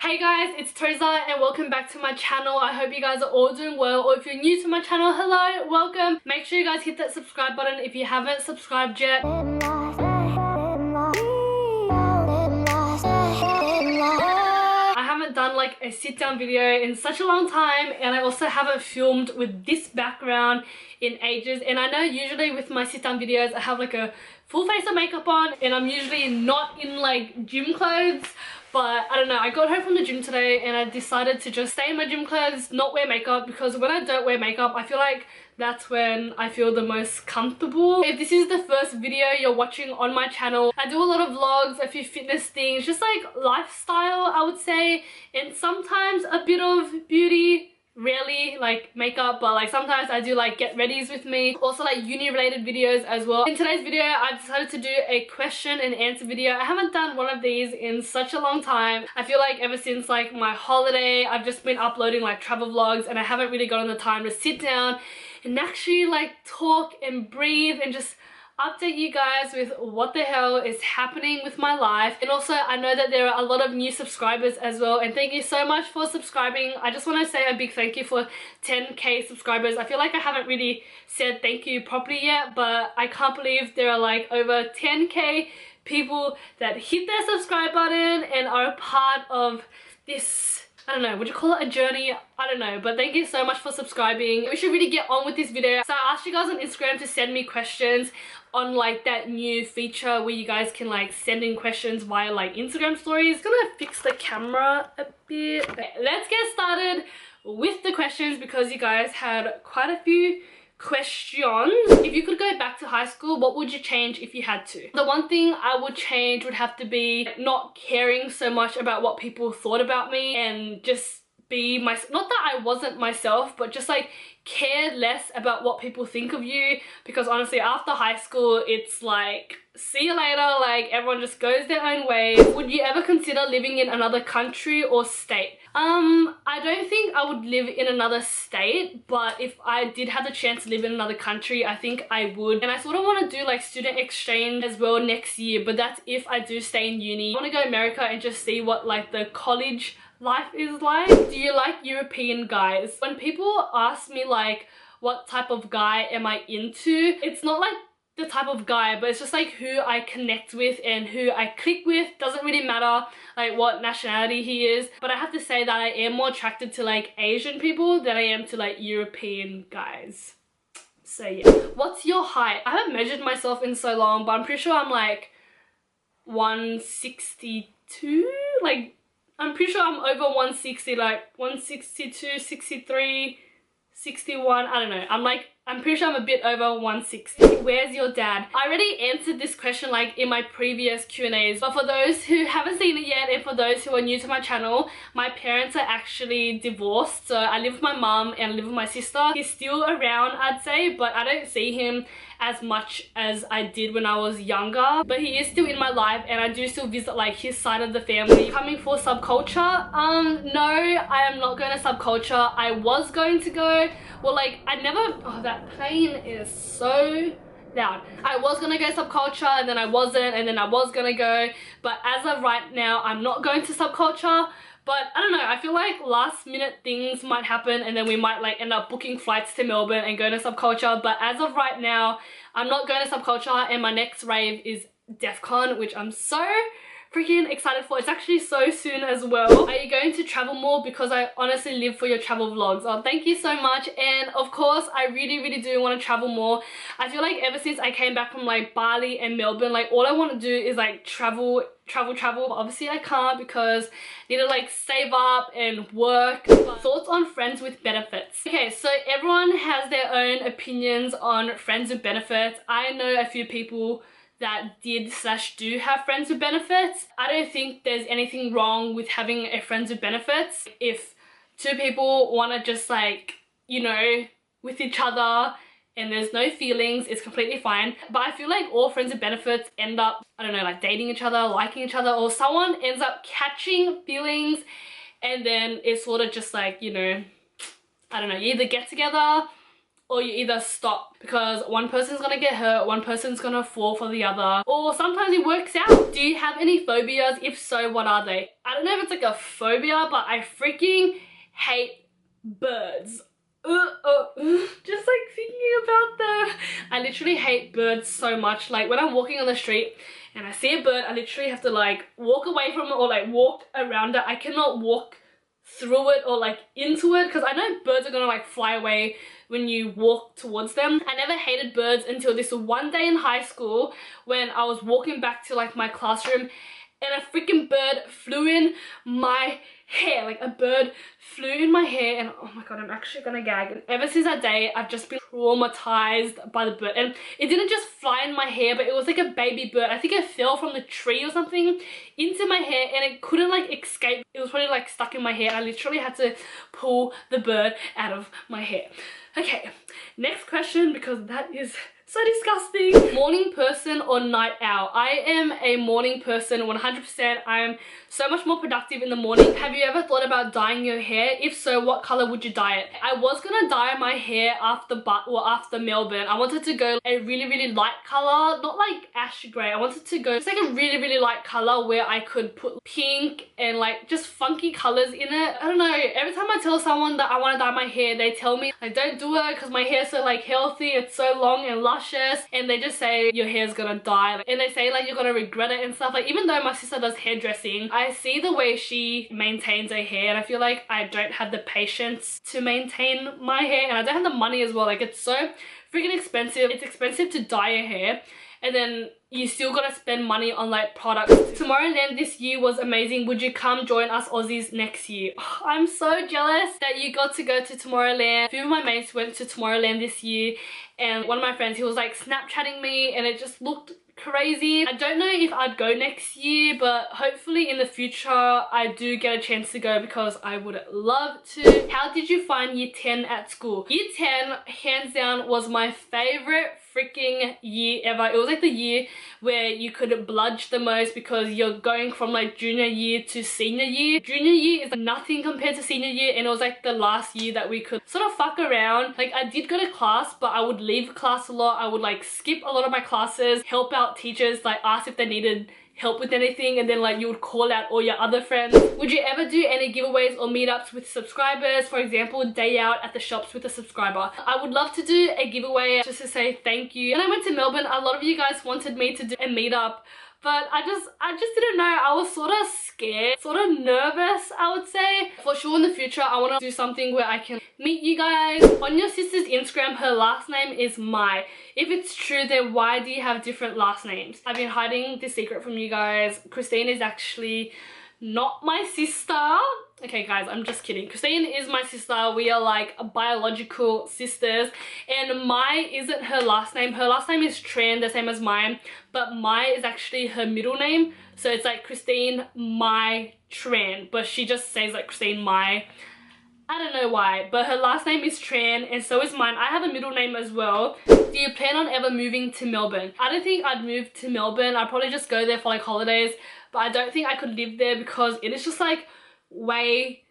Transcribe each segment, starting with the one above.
Hey guys, it's Teresa and welcome back to my channel. I hope you guys are all doing well, or if you're new to my channel, hello, welcome. Make sure you guys hit that subscribe button if you haven't subscribed yet. I haven't done like a sit down video in such a long time, and I also haven't filmed with this background in ages. And I know usually with my sit down videos I have like a full face of makeup on and I'm usually not in like gym clothes. But I don't know, I got home from the gym today and I decided to just stay in my gym clothes, not wear makeup, because when I don't wear makeup, I feel like that's when I feel the most comfortable. If this is the first video you're watching on my channel, I do a lot of vlogs, a few fitness things, just like lifestyle, I would say, and sometimes a bit of beauty. Rarely like makeup, but like sometimes I do like get readies with me, also like uni related videos as well. In today's video I decided to do a question and answer video. I haven't done one of these in such a long time. I feel like ever since like my holiday I've just been uploading like travel vlogs and I haven't really gotten the time to sit down and actually like talk and breathe and just update you guys with what the hell is happening with my life. And also I know that there are a lot of new subscribers as well, and thank you so much for subscribing. I just want to say a big thank you for 10k subscribers. I feel like I haven't really said thank you properly yet, but I can't believe there are like over 10k people that hit their subscribe button and are a part of this, I don't know, would you call it a journey? I don't know, but thank you so much for subscribing. We should really get on with this video. So I asked you guys on Instagram to send me questions on like that new feature where you guys can like send in questions via like Instagram stories. Gonna fix the camera a bit. Okay, let's get started with the questions because you guys had quite a few questions. If you could go back to high school, what would you change if you had to? The one thing I would change would have to be not caring so much about what people thought about me and just be myself. Not that I wasn't myself, but just like care less about what people think of you, because honestly after high school it's like see you later, like everyone just goes their own way. Would you ever consider living in another country or state? I don't think I would live in another state, but if I did have the chance to live in another country, I think I would. And I sort of want to do like student exchange as well next year, but that's if I do stay in uni. I want to go to America and just see what like the college life is like. Do you like European guys? When people ask me like what type of guy am I into, it's not like the type of guy, but it's just like who I connect with and who I click with. Doesn't really matter like what nationality he is, but I have to say that I am more attracted to like Asian people than I am to like European guys. So yeah. What's your height? I haven't measured myself in so long, but I'm pretty sure I'm like 162, like I'm pretty sure I'm over 160, like 162, 63, 61, I don't know. I'm pretty sure I'm a bit over 160. Where's your dad? I already answered this question like in my previous Q&As, but for those who haven't seen it yet and for those who are new to my channel, my parents are actually divorced. So I live with my mum and I live with my sister. He's still around, I'd say, but I don't see him as much as I did when I was younger, but he is still in my life and I do still visit like his side of the family. Coming for subculture? No, I am not going to subculture. I was going to go, well, like I never, oh, that plane is so loud. I was gonna go subculture and then I wasn't, and then I was gonna go, but as of right now I'm not going to subculture. But I don't know, I feel like last minute things might happen and then we might like end up booking flights to Melbourne and going to subculture. But as of right now, I'm not going to subculture, and my next rave is DEFCON, which I'm so freaking excited for. It's actually so soon as well. Are you going to travel more? Because I honestly live for your travel vlogs. Oh, thank you so much. And of course I really do want to travel more. I feel like ever since I came back from like Bali and Melbourne, like all I want to do is like travel. Obviously I can't because I need to like save up and work. But thoughts on friends with benefits? Okay, so everyone has their own opinions on friends with benefits. I know a few people that did/do have friends with benefits. I don't think there's anything wrong with having a friends with benefits. If two people want to just like, you know, with each other and there's no feelings, it's completely fine. But I feel like all friends with benefits end up, I don't know, like dating each other, liking each other, or someone ends up catching feelings and then it's sort of just like, you know, I don't know, you either get together or you either stop, because one person's gonna get hurt, one person's gonna fall for the other, or sometimes it works out. Do you have any phobias? If so, what are they? I don't know if it's like a phobia, but I freaking hate birds. Just like thinking about them. I literally hate birds so much. Like when I'm walking on the street and I see a bird, I literally have to like walk away from it or like walk around it. I cannot walk through it or like into it, because I know birds are gonna like fly away when you walk towards them. I never hated birds until this one day in high school when I was walking back to like my classroom and a freaking bird flew in my hair. Like a bird flew in my hair and oh my god, I'm actually gonna gag. And ever since that day, I've just been traumatized by the bird. And it didn't just fly in my hair, but it was like a baby bird. I think it fell from the tree or something into my hair and it couldn't like escape. It was probably like stuck in my hair. I literally had to pull the bird out of my hair. Okay, next question, because that is so disgusting. Morning person or night owl? I am a morning person 100%. I am so much more productive in the morning. Have you ever thought about dyeing your hair? If so, what color would you dye it? I was gonna dye my hair after Melbourne. I wanted to go a really light color, not like ash gray. I wanted to go just like a really light color where I could put pink and like just funky colors in it. I don't know, every time I tell someone that I want to dye my hair, they tell me like don't do it because my hair's so like healthy, it's so long and luscious, and they just say your hair's gonna die, and they say like you're gonna regret it and stuff. Like even though my sister does hairdressing, I see the way she maintains her hair and I feel like I don't have the patience to maintain my hair, and I don't have the money as well. Like it's so freaking expensive. It's expensive to dye your hair, and then you still gotta spend money on like products. Tomorrowland this year was amazing. Would you come join us Aussies next year? I'm so jealous that you got to go to Tomorrowland. A few of my mates went to Tomorrowland this year, and one of my friends, he was like Snapchatting me and it just looked crazy. I don't know if I'd go next year, but hopefully in the future I do get a chance to go because I would love to. How did you find year 10 at school? Year 10 hands down was my favorite freaking year ever. It was like the year where you could bludge the most because you're going from like junior year to senior year. Junior year is like nothing compared to senior year, and it was like the last year that we could sort of fuck around. Like I did go to class, but I would leave class a lot. I would like skip a lot of my classes, help out teachers, like ask if they needed help with anything, and then like you would call out all your other friends. Would you ever do any giveaways or meetups with subscribers? For example, day out at the shops with a subscriber. I would love to do a giveaway just to say thank you. When I went to Melbourne, a lot of you guys wanted me to do a meetup, but I just didn't know. I was sort of scared, sort of nervous, I would say. For sure in the future, I want to do something where I can meet you guys. On your sister's Instagram, her last name is Mai. If it's true, then why do you have different last names? I've been hiding this secret from you guys. Christine is actually not my sister. Okay guys, I'm just kidding. Christine is my sister. We are like biological sisters, and Mai isn't her last name. Her last name is Tran, the same as mine, but Mai is actually her middle name. So it's like Christine Mai Tran, but she just says like Christine Mai. I don't know why, but her last name is Tran and so is mine. I have a middle name as well. Do you plan on ever moving to Melbourne? I don't think I'd move to Melbourne. I'd probably just go there for like holidays, but I don't think I could live there because it is just like way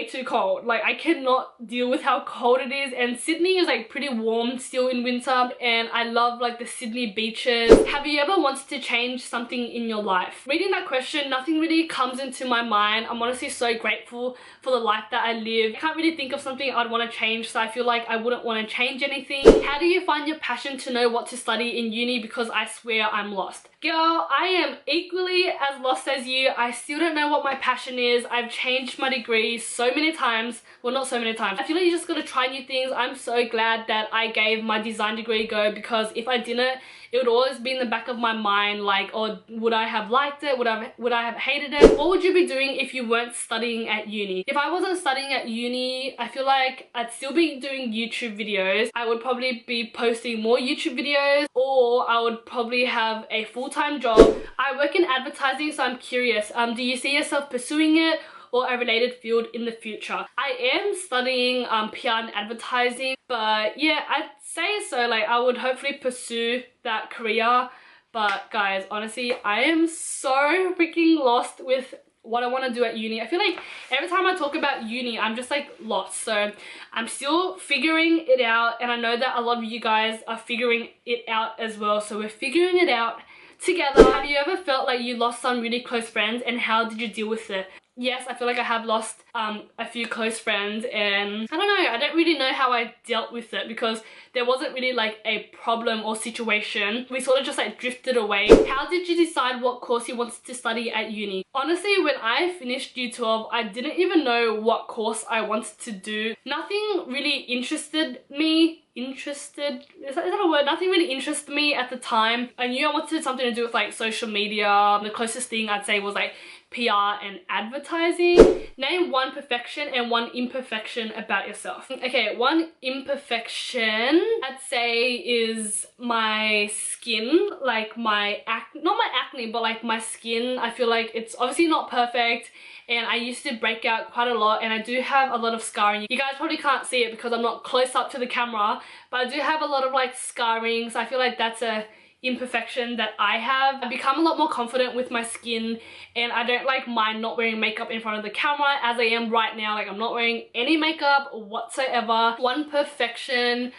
too cold. Like I cannot deal with how cold it is, and Sydney is like pretty warm still in winter, and I love like the Sydney beaches. Have you ever wanted to change something in your life? Reading that question, nothing really comes into my mind. I'm honestly so grateful for the life that I live. I can't really think of something I'd want to change, so I feel like I wouldn't want to change anything. How do you find your passion to know what to study in uni? Because I swear I'm lost. Girl, I am equally as lost as you. I still don't know what my passion is. I've changed my degree so many times. Well, not so many times. I feel like you just gotta try new things. I'm so glad that I gave my design degree a go, because if I didn't, it would always be in the back of my mind like, oh, would I have liked it? Would I have hated it? What would you be doing if you weren't studying at uni? If I wasn't studying at uni, I feel like I'd still be doing YouTube videos. I would probably be posting more YouTube videos, or I would probably have a full-time job. I work in advertising, so I'm curious. Do you see yourself pursuing it or a related field in the future? I am studying PR and advertising, but yeah, I'd say so. Like I would hopefully pursue that career. But guys, honestly, I am so freaking lost with what I want to do at uni. I feel like every time I talk about uni, I'm just like lost. So I'm still figuring it out, and I know that a lot of you guys are figuring it out as well. So we're figuring it out together. Have you ever felt like you lost some really close friends, and how did you deal with it? Yes, I feel like I have lost a few close friends, and I don't know, I don't really know how I dealt with it because there wasn't really like a problem or situation. We sort of just like drifted away. How did you decide what course you wanted to study at uni? Honestly, when I finished year 12, I didn't even know what course I wanted to do. Nothing really interested me. Is that a word? Nothing really interested me at the time. I knew I wanted something to do with like social media. The closest thing I'd say was like PR and advertising. Name one perfection and one imperfection about yourself. Okay, one imperfection I'd say is my skin, like my not my acne, but like my skin. I feel like it's obviously not perfect, and I used to break out quite a lot, and I do have a lot of scarring. You guys probably can't see it because I'm not close up to the camera, but I do have a lot of like scarring, so I feel like that's a imperfection that I have. I've become a lot more confident with my skin, and I don't like mind not wearing makeup in front of the camera as I am right now. Like, I'm not wearing any makeup whatsoever. One perfection,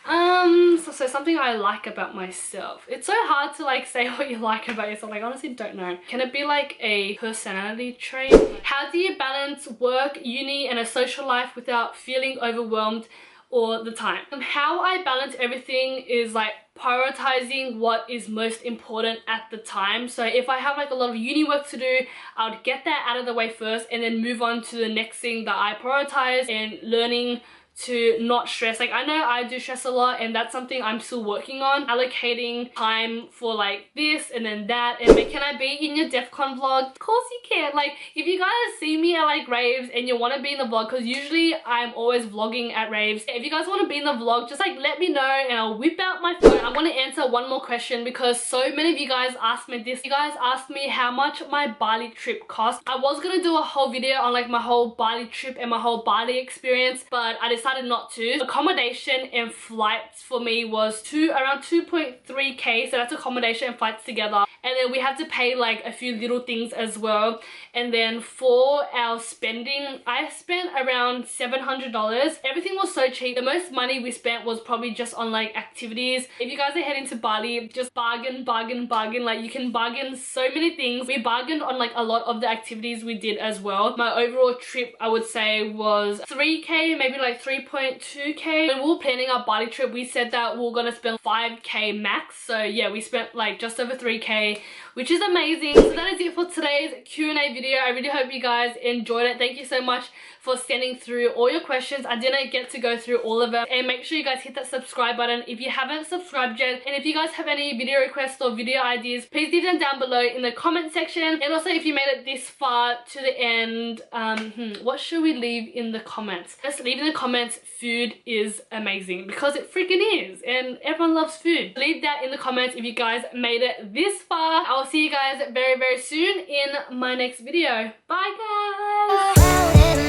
so something I like about myself. It's so hard to like say what you like about yourself. Like, honestly don't know. Can it be like a personality trait? How do you balance work, uni, and a social life without feeling overwhelmed all the time? How I balance everything is like prioritizing what is most important at the time. So if I have like a lot of uni work to do, I would get that out of the way first and then move on to the next thing that I prioritize, and learning to not stress. Like, I know I do stress a lot, and that's something I'm still working on, allocating time for like this and then that. And can I be in your DEF CON vlog? Of course you can. Like, if you guys see me at like raves and you want to be in the vlog, because usually I'm always vlogging at raves, if you guys want to be in the vlog, just like let me know and I'll whip out my phone. I want to answer one more question because so many of you guys asked me this. You guys asked me how much my Bali trip cost. I was gonna do a whole video on like my whole Bali trip and my whole Bali experience, but I decided not to. Accommodation and flights for me was around 2.3k, so that's accommodation and flights together, and then we had to pay like a few little things as well. And then for our spending, I spent around $700. Everything was so cheap. The most money we spent was probably just on like activities. If you guys are heading to Bali, just bargain. Like, you can bargain so many things. We bargained on like a lot of the activities we did as well. My overall trip, I would say, was 3k, maybe like 3.2k. When we were planning our Bali trip, we said that we were gonna spend 5k max. So yeah, we spent like just over 3k, which is amazing. So that is it for today's Q&A video. I really hope you guys enjoyed it. Thank you so much for sending through all your questions. I didn't get to go through all of them, and make sure you guys hit that subscribe button if you haven't subscribed yet. And if you guys have any video requests or video ideas, please leave them down below in the comment section. And also, if you made it this far to the end, what should we leave in the comments? Just leave in the comments, food is amazing, because it freaking is, and everyone loves food. Leave that in the comments if you guys made it this far. I'll see you guys very soon in my next video. Bye guys.